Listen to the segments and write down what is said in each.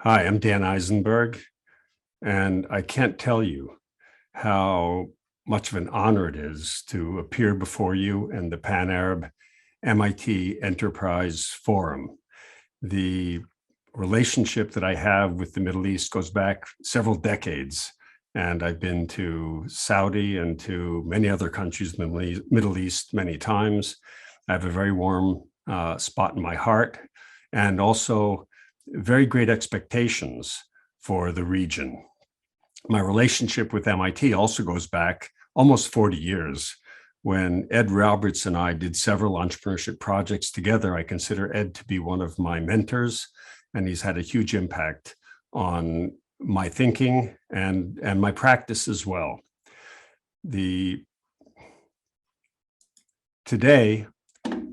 Hi, I'm Dan Eisenberg, and I can't tell you how much of an honor it is to appear before you and the Pan-Arab MIT Enterprise Forum. The relationship that I have with the Middle East goes back several decades, and I've been to Saudi and to many other countries in the Middle East many times. I have a very warm spot in my heart, and also very great expectations for the region. My relationship with MIT also goes back almost 40 years. When Ed Roberts and I did several entrepreneurship projects together, I consider Ed to be one of my mentors, and he's had a huge impact on my thinking and my practice as well. Today,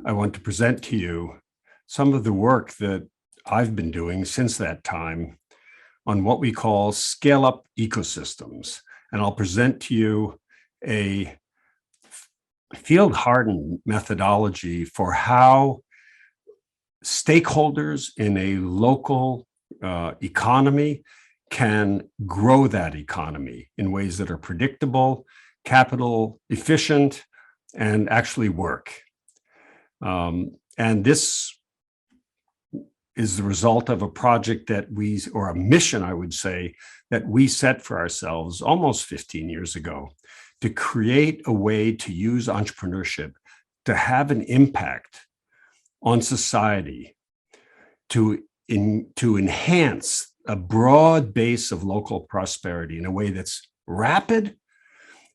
I want to present to you some of the work that I've been doing since that time on what we call scale-up ecosystems. And I'll present to you a field-hardened methodology for how stakeholders in a local economy can grow that economy in ways that are predictable, capital efficient, and actually work. And this is the result of a project that or a mission, I would say, that we set for ourselves almost 15 years ago to create a way to use entrepreneurship to have an impact on society, to enhance a broad base of local prosperity in a way that's rapid,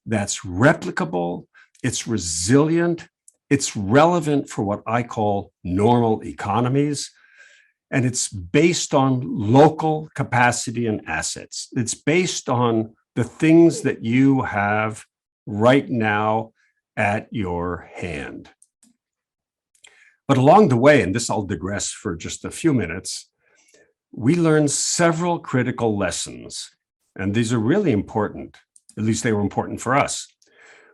that's replicable, it's resilient, it's relevant for what I call normal economies, and it's based on local capacity and assets. It's based on the things that you have right now at your hand. But along the way, and this I'll digress for just a few minutes, we learned several critical lessons, and these are really important. At least they were important for us.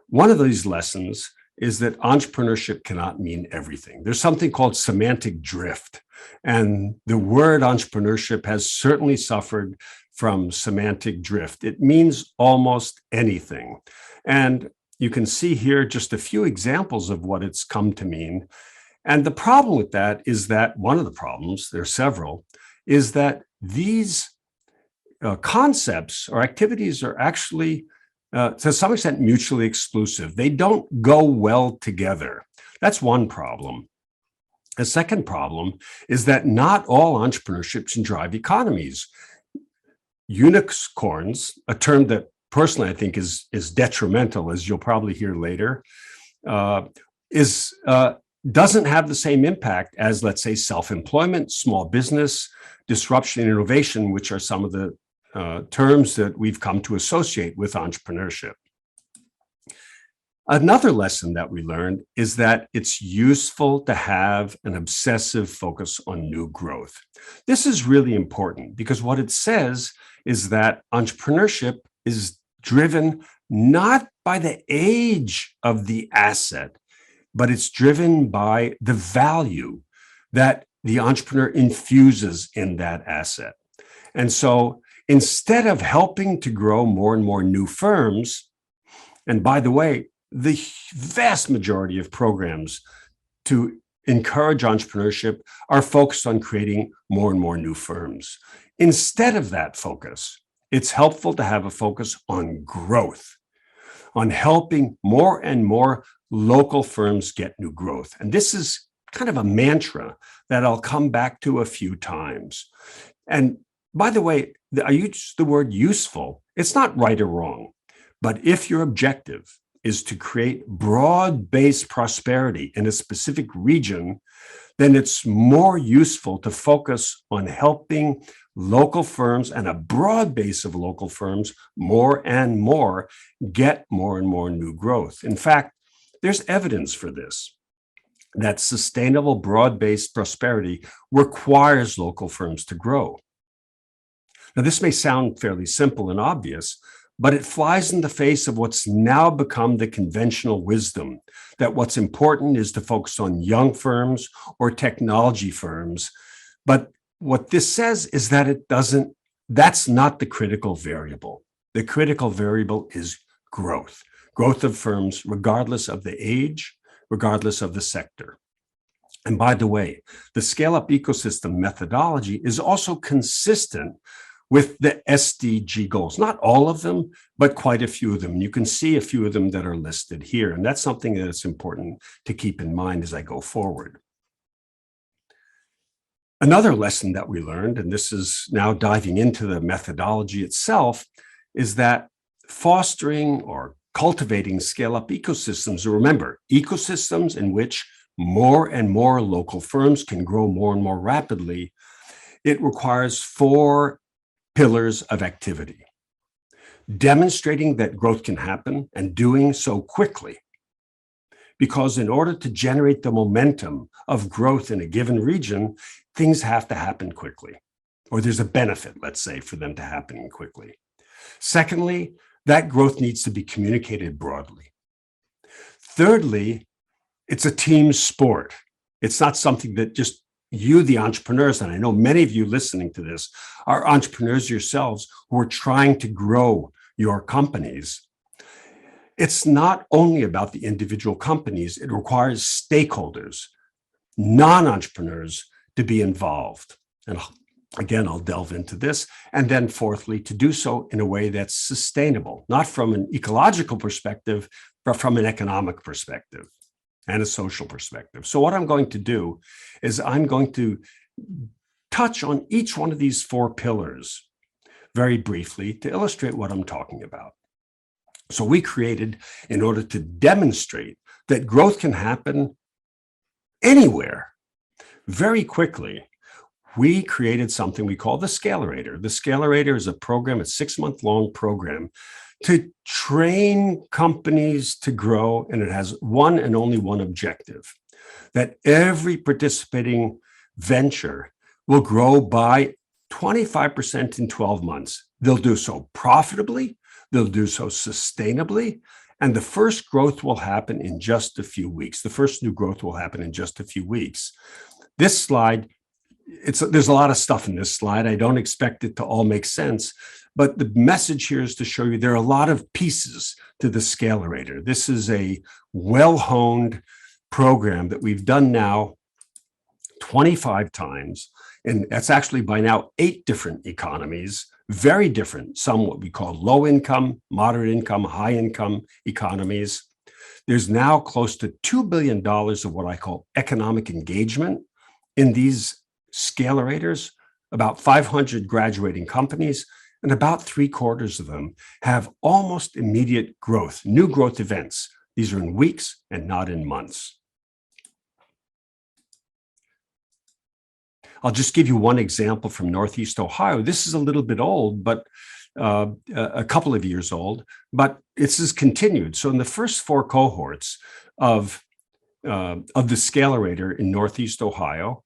One of these lessons is that entrepreneurship cannot mean everything. There's something called semantic drift. And the word entrepreneurship has certainly suffered from semantic drift. It means almost anything. And you can see here just a few examples of what it's come to mean. And the problem with that is that one of the problems, there are several, is that these concepts or activities are actually to some extent mutually exclusive. They don't go well together. That's one problem. A second problem is that not all entrepreneurship can drive economies. Unicorns, a term that personally I think is detrimental, as you'll probably hear later, doesn't have the same impact as, let's say, self-employment, small business, disruption, and innovation, which are some of the terms that we've come to associate with entrepreneurship. Another lesson that we learned is that it's useful to have an obsessive focus on new growth. This is really important because what it says is that entrepreneurship is driven not by the age of the asset, but it's driven by the value that the entrepreneur infuses in that asset. And so instead of helping to grow more and more new firms, and by the way, the vast majority of programs to encourage entrepreneurship are focused on creating more and more new firms. Instead of that focus, it's helpful to have a focus on growth, on helping more and more local firms get new growth. And this is kind of a mantra that I'll come back to a few times. And by the way, I use the word useful. It's not right or wrong, but if your objective is to create broad-based prosperity in a specific region, then it's more useful to focus on helping local firms and a broad base of local firms more and more get more and more new growth. In fact, there's evidence for this, that sustainable broad-based prosperity requires local firms to grow. Now, this may sound fairly simple and obvious, but it flies in the face of what's now become the conventional wisdom, that what's important is to focus on young firms or technology firms. But what this says is that that's not the critical variable. The critical variable is growth of firms, regardless of the age, regardless of the sector. And by the way, the scale-up ecosystem methodology is also consistent with the Sdg goals. Not all of them, but quite a few of them. You can see a few of them that are listed here. And that's something that's important to keep in mind as I go forward. Another lesson that we learned, and this is now diving into the methodology itself, is that fostering or cultivating scale-up ecosystems, remember, ecosystems in which more and more local firms can grow more and more rapidly, it requires 4 pillars of activity. Demonstrating that growth can happen and doing so quickly. Because in order to generate the momentum of growth in a given region, things have to happen quickly, or there's a benefit, let's say, for them to happen quickly. Secondly, that growth needs to be communicated broadly. Thirdly, it's a team sport. It's not something that just you, the entrepreneurs, and I know many of you listening to this are entrepreneurs yourselves who are trying to grow your companies. It's not only about the individual companies, it requires stakeholders, non-entrepreneurs to be involved. And again, I'll delve into this. And then fourthly, to do so in a way that's sustainable, not from an ecological perspective, but from an economic perspective and a social perspective. So what I'm going to do is I'm going to touch on each one of these 4 pillars very briefly to illustrate what I'm talking about. So we created, in order to demonstrate that growth can happen anywhere very quickly, we created something we call the Scalerator. The Scalerator is a program, a 6-month-long program to train companies to grow, and it has one and only one objective, that every participating venture will grow by 25% in 12 months. They'll do so profitably, they'll do so sustainably, and the first growth will happen in just a few weeks. The first new growth will happen in just a few weeks. This slide, there's a lot of stuff in this slide. I don't expect it to all make sense, but the message here is to show you there are a lot of pieces to the Scalerator. This is a well-honed program that we've done now 25 times, and that's actually by now 8 different economies, very different, some what we call low income, moderate income, high income economies. There's now close to $2 billion of what I call economic engagement in these Scalerators, about 500 graduating companies, and about 3/4 of them have almost immediate growth, new growth events. These are in weeks and not in months. I'll just give you one example from Northeast Ohio. This is a little bit old, but a couple of years old, but this is continued. So in the first 4 cohorts of the Scalerator in Northeast Ohio,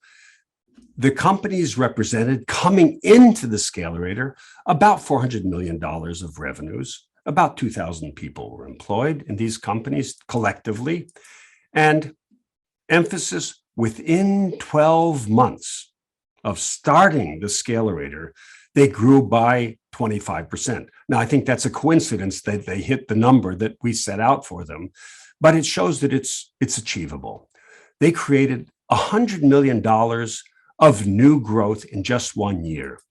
the companies represented coming into the Scalerator about $400 million of revenues. About 2,000 people were employed in these companies collectively. And emphasis, within 12 months of starting the Scalerator, they grew by 25%. Now, I think that's a coincidence that they hit the number that we set out for them, but it shows that it's achievable. They created $100 million of new growth in just 1 year.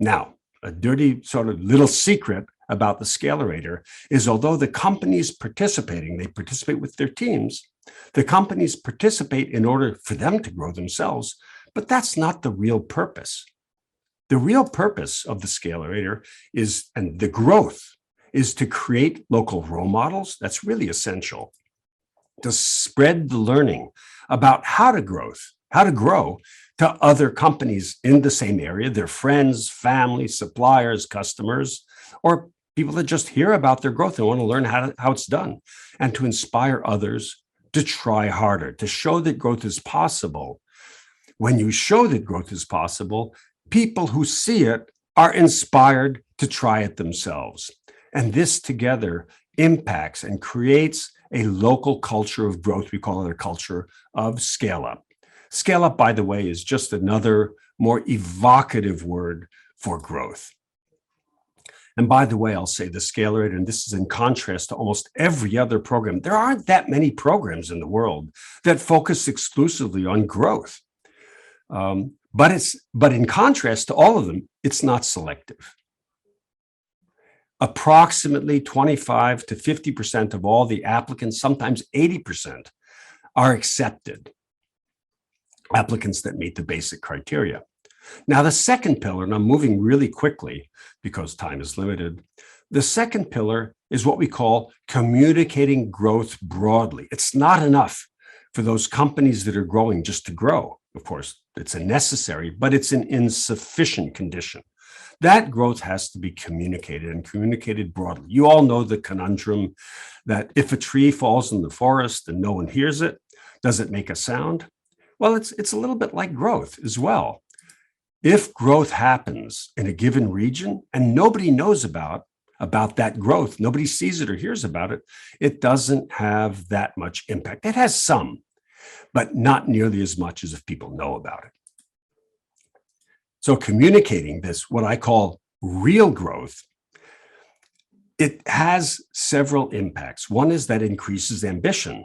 Now, a dirty sort of little secret about the Scalerator is, although the companies participating, they participate with their teams, the companies participate in order for them to grow themselves, but that's not the real purpose. The real purpose of the Scalerator is, and the growth, is to create local role models. That's really essential. To spread the learning about how to grow to other companies in the same area, their friends, family, suppliers, customers, or people that just hear about their growth and want to learn how it's done, and to inspire others to try harder, to show that growth is possible. When you show that growth is possible, people who see it are inspired to try it themselves. And this together impacts and creates a local culture of growth. We call it a culture of scale up. Scale up, by the way, is just another more evocative word for growth. And by the way, I'll say the scale rate, and this is in contrast to almost every other program. There aren't that many programs in the world that focus exclusively on growth. But in contrast to all of them, it's not selective. Approximately 25 to 50% of all the applicants, sometimes 80%, are accepted. Applicants that meet the basic criteria. Now, the second pillar, and I'm moving really quickly because time is limited. The second pillar is what we call communicating growth broadly. It's not enough for those companies that are growing just to grow. Of course, it's a necessary, but it's an insufficient condition. That growth has to be communicated and communicated broadly. You all know the conundrum that if a tree falls in the forest and no one hears it, does it make a sound? Well, it's a little bit like growth as well. If growth happens in a given region and nobody knows about that growth, nobody sees it or hears about it, it doesn't have that much impact. It has some, but not nearly as much as if people know about it. So communicating this, what I call real growth, it has several impacts. One is that it increases ambition.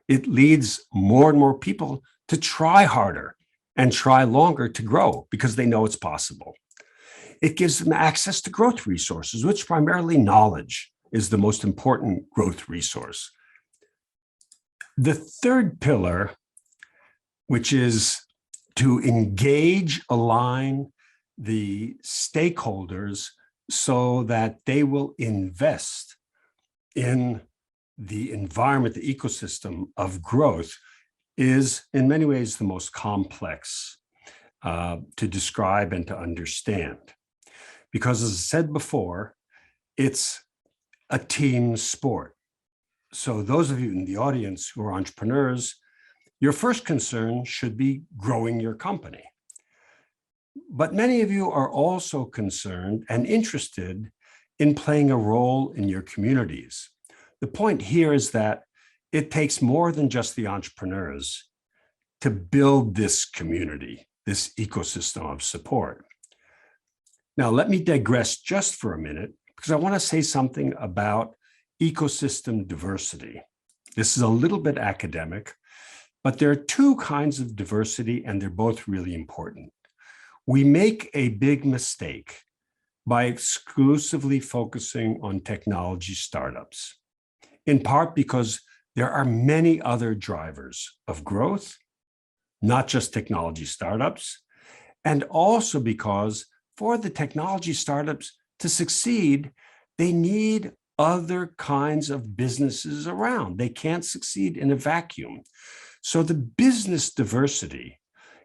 It leads more and more people to try harder and try longer to grow because they know it's possible. It gives them access to growth resources, which primarily knowledge is the most important growth resource. The third pillar, which is to engage, align the stakeholders so that they will invest in the environment, the ecosystem of growth, is in many ways the most complex to describe and to understand. Because as I said before, it's a team sport. So those of you in the audience who are entrepreneurs, your first concern should be growing your company. But many of you are also concerned and interested in playing a role in your communities. The point here is that it takes more than just the entrepreneurs to build this community, this ecosystem of support. Now, let me digress just for a minute because I want to say something about ecosystem diversity. This is a little bit academic, but there are two kinds of diversity, and they're both really important. We make a big mistake by exclusively focusing on technology startups, in part because there are many other drivers of growth, not just technology startups, and also because for the technology startups to succeed, they need other kinds of businesses around. They can't succeed in a vacuum. So the business diversity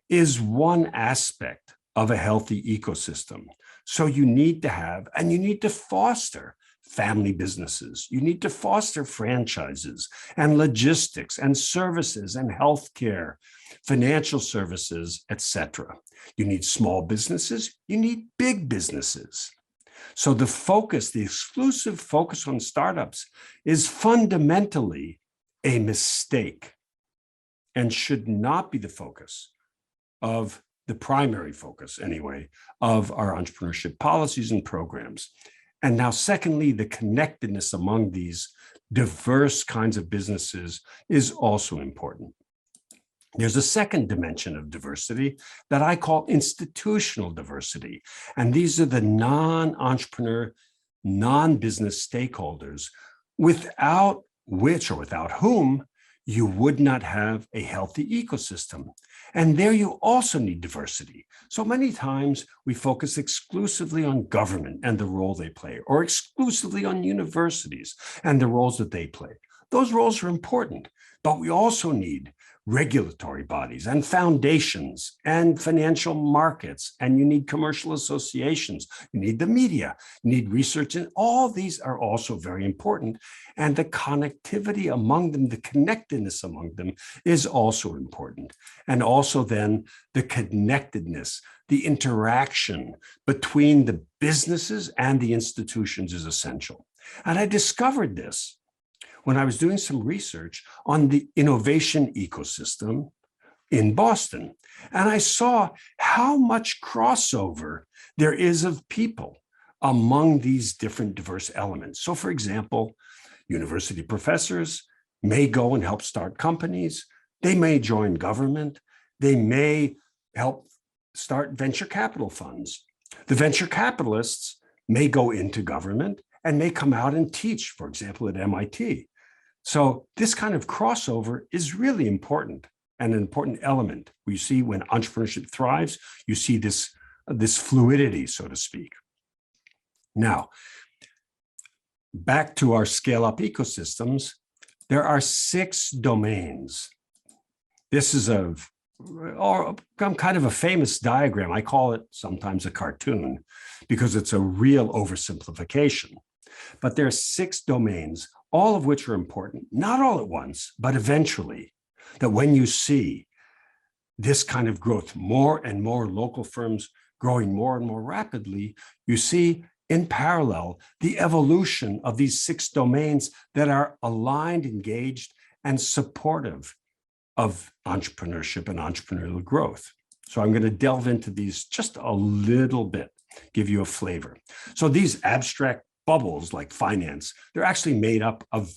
is one aspect of a healthy ecosystem. So you need to have, and you need to foster family businesses. You need to foster franchises and logistics and services and healthcare, financial services, etc. You need small businesses. You need big businesses. So the focus, the exclusive focus on startups is fundamentally a mistake and should not be the focus of the primary focus, anyway, of our entrepreneurship policies and programs. And now, secondly, the connectedness among these diverse kinds of businesses is also important. There's a second dimension of diversity that I call institutional diversity. And these are the non-entrepreneur, non-business stakeholders without which or without whom you would not have a healthy ecosystem. And there you also need diversity. So many times we focus exclusively on government and the role they play, or exclusively on universities and the roles that they play. Those roles are important, but we also need regulatory bodies and foundations and financial markets, and you need commercial associations, you need the media, you need research, and all these are also very important. And the connectivity among them, the connectedness among them is also important. And also then the connectedness, the interaction between the businesses and the institutions is essential. And I discovered this when I was doing some research on the innovation ecosystem in Boston. And I saw how much crossover there is of people among these different diverse elements. So for example, university professors may go and help start companies. They may join government. They may help start venture capital funds. The venture capitalists may go into government and may come out and teach, for example, at MIT. So this kind of crossover is really important and an important element. We see when entrepreneurship thrives, you see this fluidity, so to speak. Now, back to our scale-up ecosystems, there are 6 domains. This is kind of a famous diagram. I call it sometimes a cartoon because it's a real oversimplification. But there are 6 domains, all of which are important, not all at once, but eventually, that when you see this kind of growth, more and more local firms growing more and more rapidly, you see in parallel the evolution of these 6 domains that are aligned, engaged, and supportive of entrepreneurship and entrepreneurial growth. So I'm going to delve into these just a little bit, give you a flavor. So these abstract bubbles like finance, they're actually made up of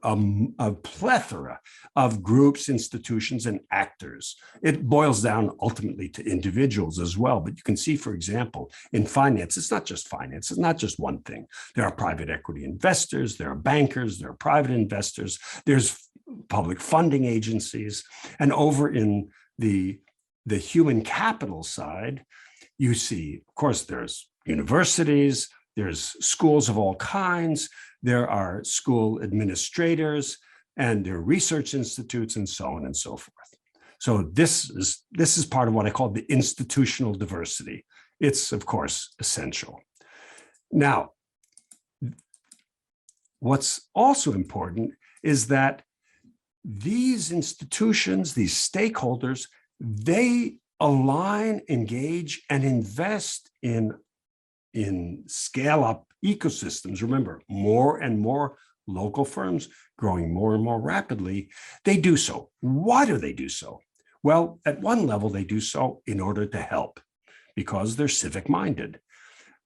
a plethora of groups, institutions, and actors. It boils down ultimately to individuals as well. But you can see, for example, in finance, it's not just finance. It's not just one thing. There are private equity investors. There are bankers. There are private investors. There's public funding agencies. And over in the human capital side, you see, of course, there's universities. There's schools of all kinds. There are school administrators, and there are research institutes, and so on and so forth. So this is part of what I call the institutional diversity. It's, of course, essential. Now, what's also important is that these institutions, these stakeholders, they align, engage, and invest in scale-up ecosystems. Remember, more and more local firms growing more and more rapidly, they do so. Why do they do so? Well, at one level, they do so in order to help because they're civic-minded.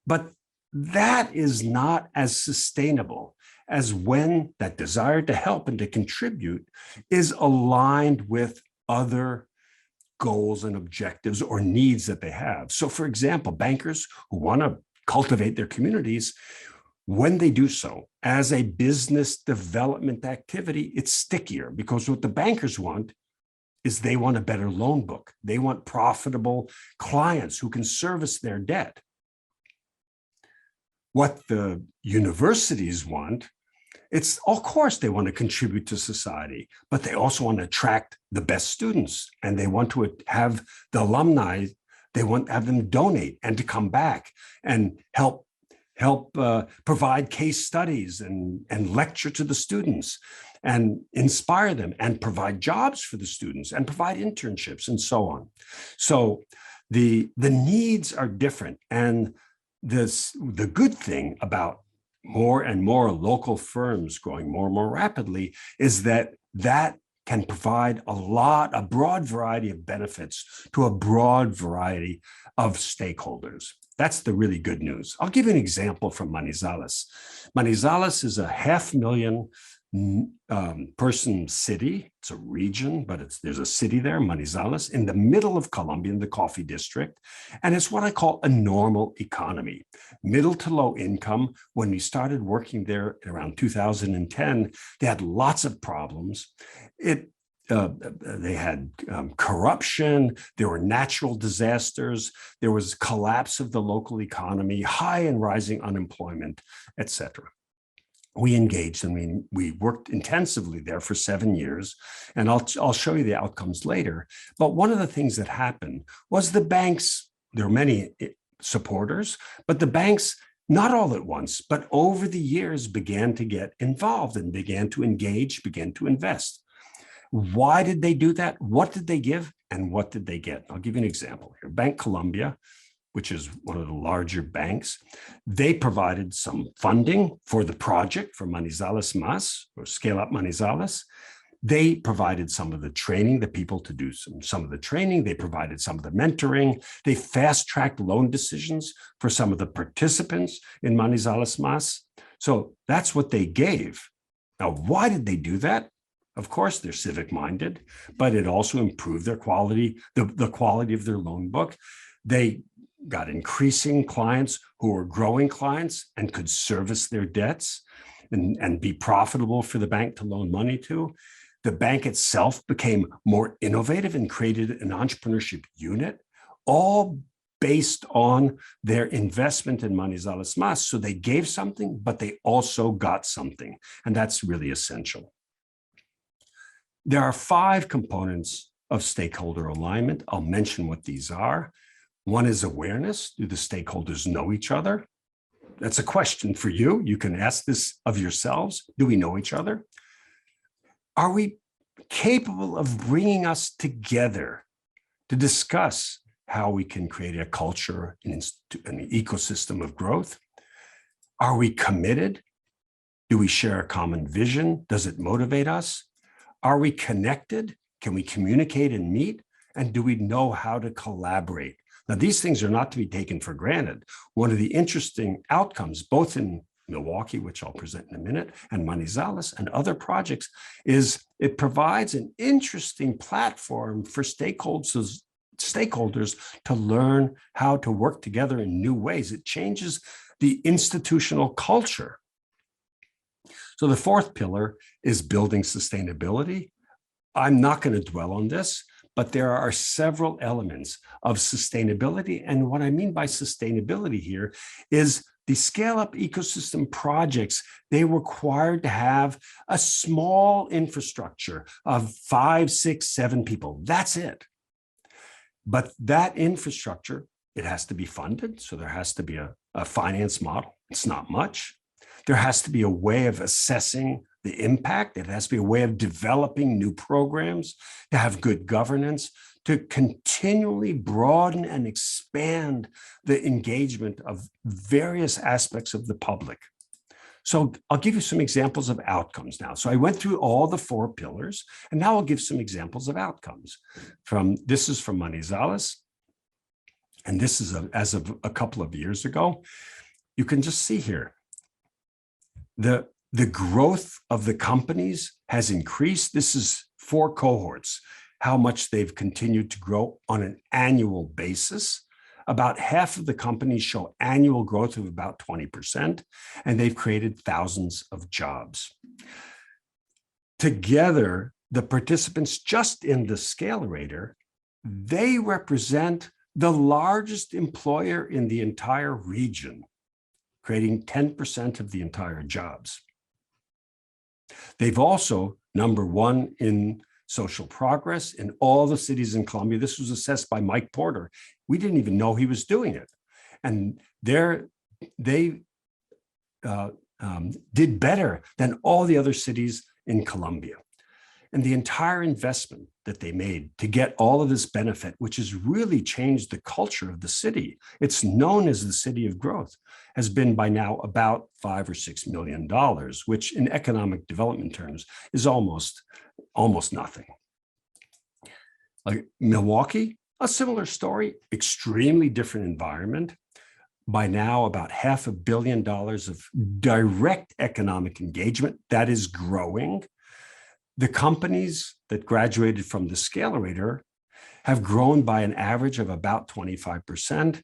But that is not as sustainable as when that desire to help and to contribute is aligned with other goals and objectives or needs that they have. So for example, bankers who want to cultivate their communities, when they do so as a business development activity, it's stickier because what the bankers want is they want a better loan book. They want profitable clients who can service their debt. What the universities want, it's, of course, they want to contribute to society, but they also want to attract the best students, and they want to have the alumni, they want to have them donate and to come back and help provide case studies and lecture to the students and inspire them and provide jobs for the students and provide internships and so on. So the needs are different. And the good thing about more and more local firms growing more and more rapidly is that can provide a broad variety of benefits to a broad variety of stakeholders. That's the really good news. I'll give you an example from Manizales. Manizales is a 500,000 person city. It's a region, but there's a city there, Manizales, in the middle of Colombia, in the coffee district. And it's what I call a normal economy, middle to low income. When we started working there around 2010, they had lots of problems. They had corruption, there were natural disasters, there was collapse of the local economy, high and rising unemployment, etc. We engaged and we worked intensively there for 7 years, and I'll show you the outcomes later. But one of the things that happened was the banks, there were many supporters, but the banks, not all at once, but over the years began to get involved and began to engage, began to invest. Why did they do that? What did they give? And what did they get? I'll give you an example here. Bank Colombia, which is one of the larger banks, they provided some funding for the project for Manizales Más, or Scale Up Manizales. They provided some of the training, the people to do some of the training. They provided some of the mentoring. They fast-tracked loan decisions for some of the participants in Manizales Mas. So that's what they gave. Now, why did they do that? Of course, they're civic-minded, but it also improved their quality, the quality of their loan book. They got increasing clients who were growing clients and could service their debts and be profitable for the bank to loan money to. The bank itself became more innovative and created an entrepreneurship unit, all based on their investment in Manizales Mas. So they gave something, but they also got something, and that's really essential. There are 5 components of stakeholder alignment. I'll mention what these are. One is awareness. Do the stakeholders know each other? That's a question for you. You can ask this of yourselves. Do we know each other? Are we capable of bringing us together to discuss how we can create a culture and an ecosystem of growth? Are we committed? Do we share a common vision? Does it motivate us? Are we connected? Can we communicate and meet? And do we know how to collaborate? Now, these things are not to be taken for granted. One of the interesting outcomes, both in Milwaukee, which I'll present in a minute, and Manizales and other projects, is it provides an interesting platform for stakeholders to learn how to work together in new ways. It changes the institutional culture. So the 4th pillar is building sustainability. I'm not going to dwell on this, but there are several elements of sustainability. And what I mean by sustainability here is the scale-up ecosystem projects, they required to have a small infrastructure of 5, 6, 7 people. That's it. But that infrastructure, it has to be funded. So there has to be a finance model. It's not much. There has to be a way of assessing the impact. It has to be a way of developing new programs, to have good governance, to continually broaden and expand the engagement of various aspects of the public. So I'll give you some examples of outcomes now. So I went through all the 4 pillars, and now I'll give some examples of outcomes. This is from Manizales, and this is as of a couple of years ago. You can just see here, the growth of the companies has increased. This is 4 cohorts, how much they've continued to grow on an annual basis. About half of the companies show annual growth of about 20%, and they've created thousands of jobs. Together, the participants just in the Scalerator, they represent the largest employer in the entire region, creating 10% of the entire jobs. They've also #1 in social progress in all the cities in Colombia. This was assessed by Mike Porter. We didn't even know he was doing it. And they did better than all the other cities in Colombia. And the entire investment that they made to get all of this benefit, which has really changed the culture of the city, it's known as the city of growth, has been by now about $5 or $6 million, which in economic development terms is almost nothing. Like Milwaukee, a similar story, extremely different environment. By now, about $500 million of direct economic engagement that is growing. The companies that graduated from the Scalerator have grown by an average of about 25%,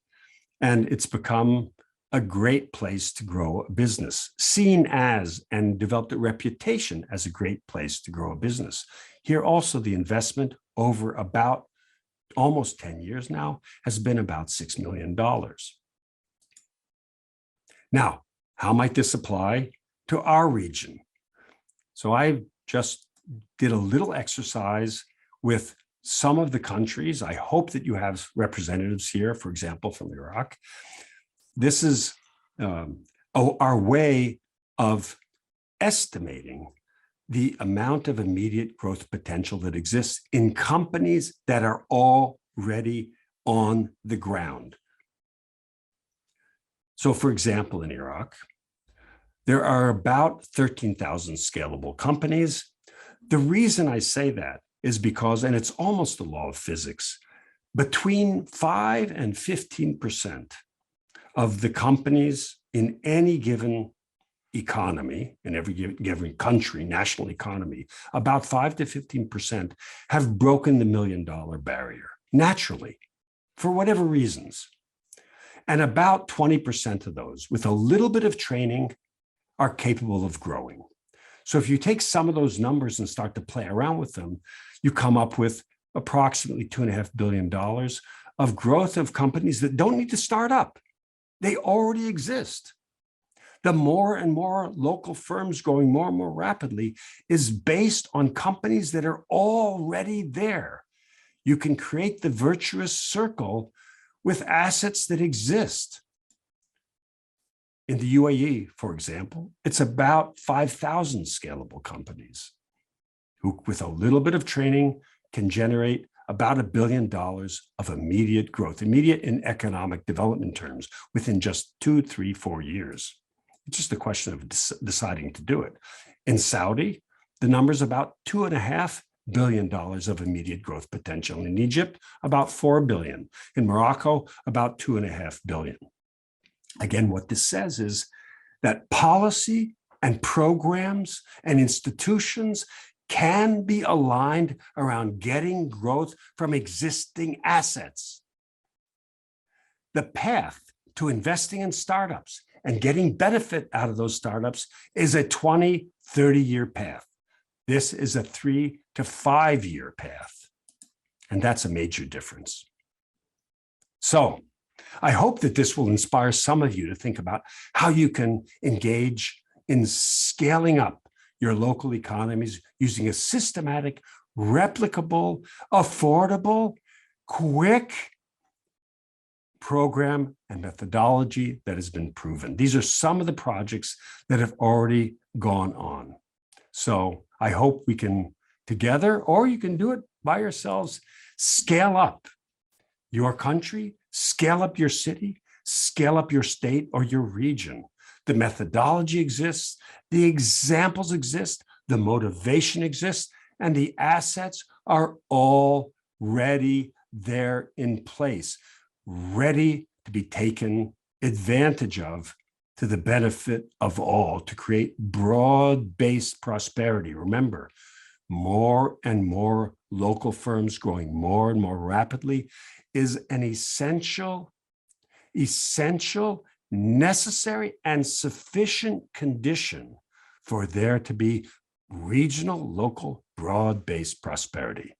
and it's become a great place to grow a business, seen as and developed a reputation as a great place to grow a business. Here also, the investment over about almost 10 years now has been about $6 million. Now, how might this apply to our region? So I just did a little exercise with some of the countries. I hope that you have representatives here, for example, from Iraq. This is our way of estimating the amount of immediate growth potential that exists in companies that are already on the ground. So, for example, in Iraq, there are about 13,000 scalable companies. The reason I say that is because, and it's almost the law of physics, between 5 and 15% of the companies in any given economy, in every given country, national economy, about 5 to 15% have broken the $1 million barrier naturally, for whatever reasons. And about 20% of those, with a little bit of training, are capable of growing. So if you take some of those numbers and start to play around with them, you come up with approximately $2.5 billion of growth of companies that don't need to start up. They already exist. The more and more local firms growing more and more rapidly is based on companies that are already there. You can create the virtuous circle with assets that exist. In the UAE, for example, it's about 5,000 scalable companies who, with a little bit of training, can generate about $1 billion of immediate growth, immediate in economic development terms, within just 2, 3, 4 years. It's just a question of deciding to do it. In Saudi, the number's about $2.5 billion of immediate growth potential. In Egypt, about $4 billion. In Morocco, about $2.5 billion. Again, what this says is that policy and programs and institutions can be aligned around getting growth from existing assets. The path to investing in startups and getting benefit out of those startups is a 20, 30-year path. This is a 3 to 5 year path. And that's a major difference. So I hope that this will inspire some of you to think about how you can engage in scaling up your local economies using a systematic, replicable, affordable, quick program and methodology that has been proven. These are some of the projects that have already gone on. So I hope we can together, or you can do it by yourselves, scale up your country, scale up your city, scale up your state or your region. The methodology exists, the examples exist, the motivation exists, and the assets are already there in place, ready to be taken advantage of to the benefit of all, to create broad-based prosperity. Remember, more and more local firms growing more and more rapidly is an essential, necessary, and sufficient condition for there to be regional, local, broad-based prosperity.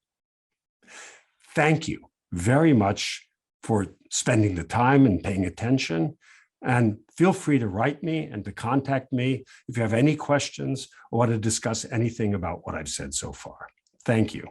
Thank you very much for spending the time and paying attention. And feel free to write me and to contact me if you have any questions or want to discuss anything about what I've said so far. Thank you.